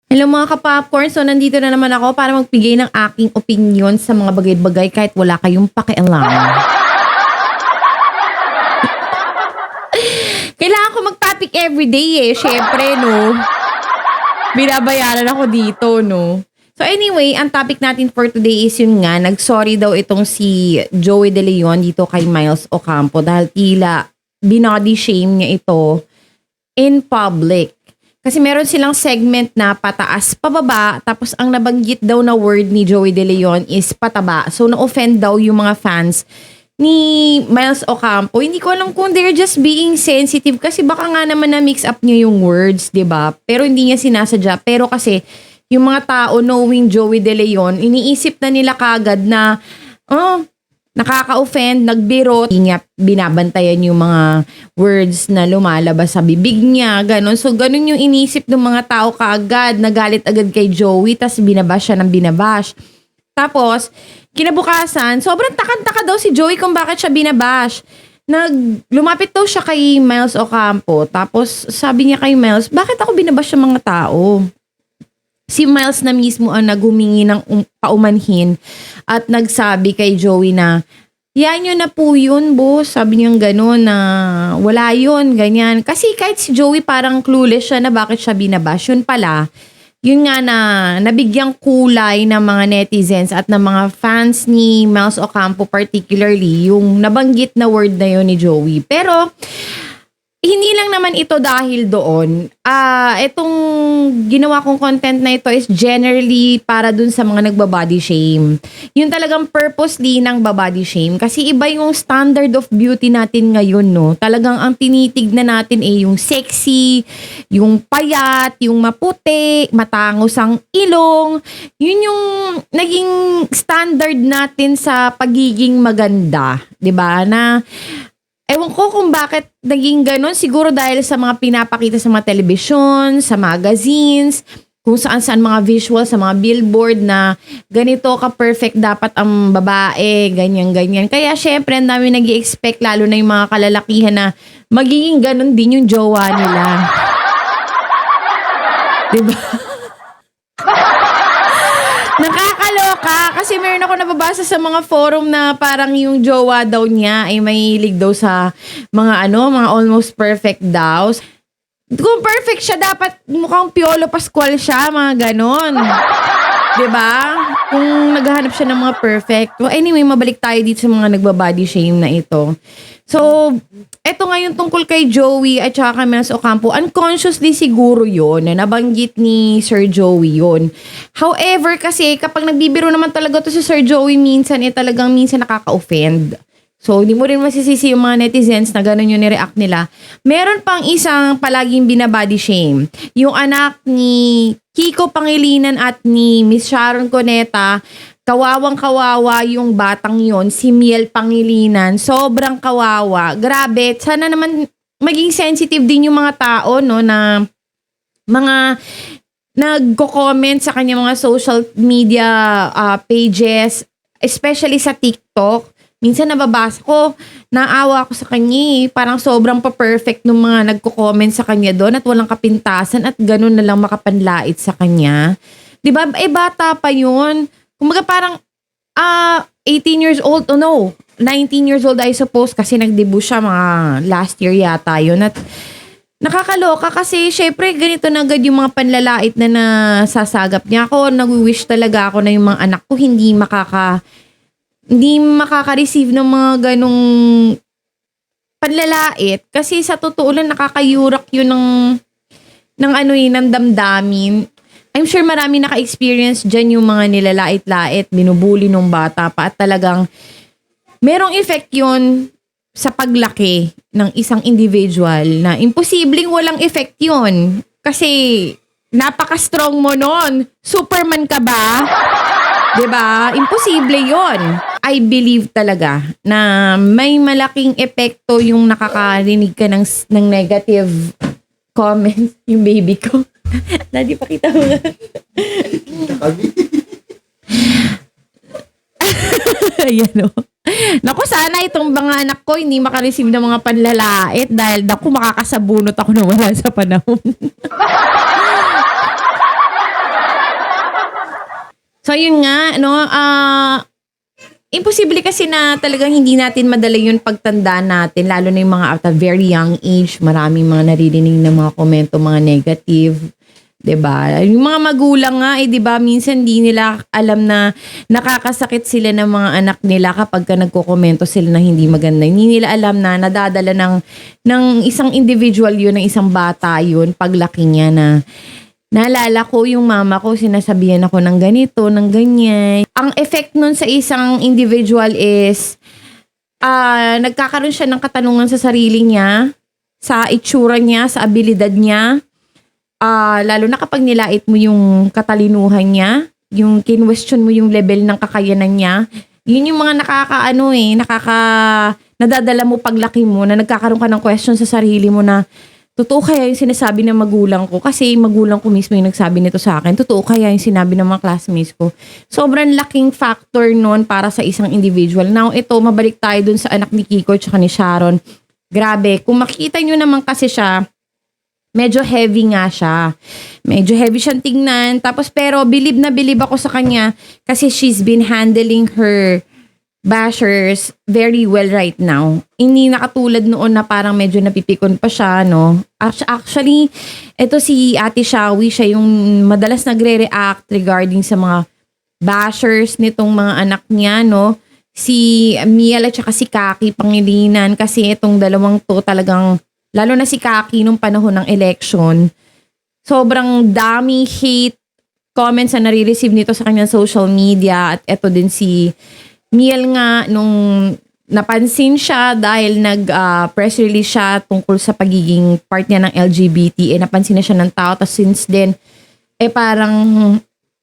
Hello mga ka-popcorn. So, nandito na naman ako para magbigay ng aking opinion sa mga bagay-bagay kahit wala kayong pakialam. Kailangan ko mag-topic everyday eh. Syempre, no? Binabayaran ako dito, no? So anyway, ang topic natin for today is yun nga, nag-sorry daw itong si Joey De Leon dito kay Miles Ocampo dahil tila binody shame niya ito in public. Kasi meron silang segment na pataas, pababa, tapos ang nabanggit daw na word ni Joey De Leon is pataba. So na-offend daw yung mga fans ni Miles Ocampo. Hindi ko alam kung they're just being sensitive kasi baka nga naman na-mix up niya yung words, 'di ba? Pero hindi niya sinasadya. Pero kasi yung mga tao knowing Joey De Leon, iniisip na nila kagad na nakaka-offend, nagbiro, hindi niya binabantayan yung mga words na lumalabas sa bibig niya, ganun. So, ganun yung inisip ng mga tao kaagad, nagalit agad kay Joey, tas binabash siya ng binabash. Tapos, kinabukasan, sobrang takan-taka daw si Joey kung bakit siya binabash. Lumapit daw siya kay Miles Ocampo, tapos sabi niya kay Miles, bakit ako binabash ng mga tao? Si Miles na mismo ang naghumingi ng paumanhin at nagsabi kay Joey na, yan yun na po yun, boss. Sabi niya gano'n na wala yun, ganyan. Kasi kahit si Joey parang clueless siya na bakit siya binabash. Yun pala, yun nga na nabigyang kulay ng mga netizens at ng mga fans ni Miles Ocampo particularly, yung nabanggit na word na yun ni Joey. Pero, hindi lang naman ito dahil doon. Itong ginawa kong content na ito is generally para dun sa mga nagbabody shame. Yung talagang purposely ng babody shame. Kasi iba yung standard of beauty natin ngayon, no? Talagang ang tinitignan natin yung sexy, yung payat, yung maputi, matangos ang ilong. Yun yung naging standard natin sa pagiging maganda. 'Di ba? Na ewan ko kung bakit naging ganun. Siguro dahil sa mga pinapakita sa mga telebisyon, sa magazines, kung saan-saan mga visuals, sa mga billboard na ganito ka-perfect dapat ang babae, ganyan-ganyan. Kaya syempre, ang dami nag-i-expect, lalo na yung mga kalalakihan na magiging ganun din yung jowa nila. Diba? Nakakaloka kasi meron ako nababasa sa mga forum na parang yung jowa daw niya ay mahilig daw sa mga mga almost perfect daw. Kung perfect siya, dapat mukhang Piolo Pascual siya, mga ganon. 'Di ba? Kung naghahanap siya ng mga perfect. Well, anyway, mabalik tayo dito sa mga nagbabody shame na ito. So, eto ngayon tungkol kay Joey at saka kay Miles Ocampo, unconsciously siguro yun na nabanggit ni Sir Joey yun. However, kasi kapag nagbibiro naman talaga to si Sir Joey minsan, talagang minsan nakaka-offend. So, hindi mo rin masisisi yung mga netizens na gano'n yung nireact nila. Meron pang isang palaging binabody shame. Yung anak ni Kiko Pangilinan at ni Miss Sharon Cuneta, kawawang-kawawa yung batang yon, si Miel Pangilinan. Sobrang kawawa. Grabe. Sana naman maging sensitive din yung mga tao, no, na mga nagko-comment sa kanya mga social media pages, especially sa TikTok. Minsan nababasa ko, naawa ako sa kanya. Parang sobrang pa-perfect ng mga nagko-comment sa kanya doon at walang kapintasan at ganun na lang makapanlait sa kanya. 'Di ba? Bata pa 'yun. Kumbaga parang 18 years old, 19 years old I suppose kasi nag-debut siya mga last year yata 'yun. At nakakaloka kasi syempre ganito na agad yung mga panlalait na nasasagap niya. Ako, nag-wish talaga ako na yung mga anak ko hindi makaka-receive ng mga ganong panlalait kasi sa totoo lang nakakayurak yun ng damdamin. I'm sure marami naka-experience dyan yung mga nilalait-lait, binubuli nung bata pa at talagang merong effect yun sa paglaki ng isang individual na imposibleng walang effect yun kasi napaka-strong mo nun. Superman ka ba? 'Di ba? Imposible 'yon. I believe talaga na may malaking epekto yung nakakarinig ka ng negative comments. Yung baby ko. Daddy, pakita mo nga. Ayan o. Naku, sana itong mga anak ko hindi makareceive ng mga panlalait dahil naku, makakasabunot ako na wala sa panahon. So, yun nga, no, imposible kasi na talagang hindi natin madala yung pagtanda natin, lalo na yung mga at a very young age, maraming mga naririnig na mga komento, mga negative. 'Di ba? Yung mga magulang nga 'di ba, minsan di nila alam na nakakasakit sila ng mga anak nila kapag nagkokomento sila na hindi maganda. Hindi nila alam na nadadala ng isang individual yun, ng isang bata yun, paglaki niya na naalala ko yung mama ko, sinasabihan ako ng ganito, ng ganyan. Ang effect nun sa isang individual is nagkakaroon siya ng katanungan sa sarili niya, sa itsura niya, sa abilidad niya. Lalo na kapag nilait mo yung katalinuhan niya, yung kinwestiyon mo yung level ng kakayanan niya, yun yung mga nadadala mo paglaki mo, na nagkakaroon ka ng question sa sarili mo na, totoo kaya yung sinasabi ng magulang ko? Kasi magulang ko mismo yung nagsabi nito sa akin. Totoo kaya yung sinabi ng mga classmates ko? Sobrang laking factor nun para sa isang individual. Now, ito, mabalik tayo dun sa anak ni Kiko at ni Sharon. Grabe, kung makita nyo naman kasi siya, medyo heavy nga siya. Medyo heavy siyang tingnan. Tapos pero bilib na bilib ako sa kanya kasi she's been handling her bashers very well right now. Hindi nakatulad noon na parang medyo napipikon pa siya, no? Actually, ito si Ate Shawi, siya yung madalas nagre-react regarding sa mga bashers nitong mga anak niya, no? Si Miel at saka si Kaki Pangilinan, kasi itong dalawang to talagang, lalo na si Kaki nung panahon ng election, sobrang daming hate comments na nare-receive nito sa kanyang social media. At ito din si Miel nga, nung napansin siya dahil nag-press release siya tungkol sa pagiging part niya ng LGBT, napansin na siya ng tao. Tapos since then, parang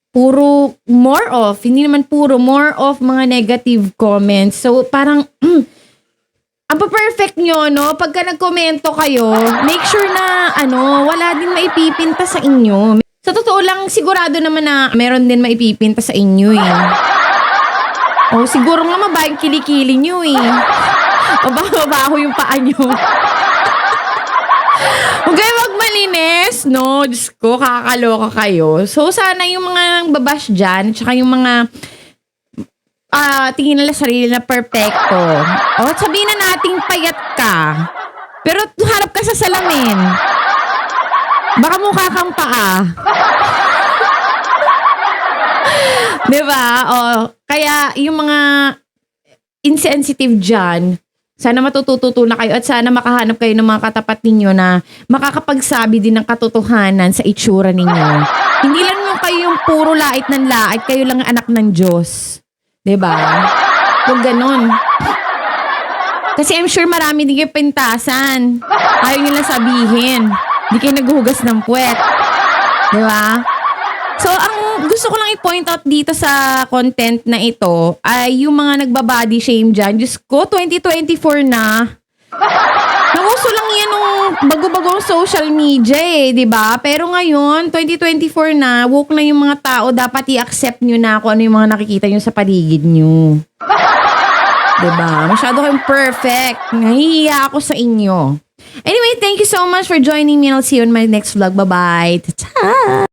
puro, more of mga negative comments. So parang, ang perfect nyo, no? Pagka nagkomento kayo, make sure na, wala din maipipinta sa inyo. Sa totoo lang, sigurado naman na meron din maipipinta sa inyo, eh. Siguro nga mabayang kilikili nyo, eh. Mabaho yung paa nyo. Huwag kayo magmalinis, no? Diyos ko, kakaloka kayo. So, sana yung mga babash dyan, tsaka yung mga tingin nila sarili na perfecto. Sabihin na nating payat ka. Pero harap ka sa salamin. Baka mukha kang paa. Diba? Kaya yung mga insensitive dyan, sana matututo na kayo at sana makahanap kayo ng mga katapat ninyo na makakapagsabi din ng katotohanan sa itsura ninyo. Hindi lang yung kayo yung puro lait ng lait, kayo lang anak ng Diyos. Diba? Huwag ganun. Kasi I'm sure marami din kayo pintasan. Ayaw nyo lang sabihin. Hindi kayo naghuhugas ng puwet. Diba? So, ang gusto ko lang i-point out dito sa content na ito ay yung mga nagbabody shame dyan. Diyos ko, 2024 na. Nauso lang yan nung bago-bagong social media, diba? Pero ngayon, 2024 na, woke na yung mga tao, dapat i-accept nyo na kung ano yung mga nakikita nyo sa paligid nyo. Diba? Masyado kayong perfect. Nahihiya ako sa inyo. Anyway, thank you so much for joining me. I'll see you on my next vlog. Bye-bye. Ta-ta!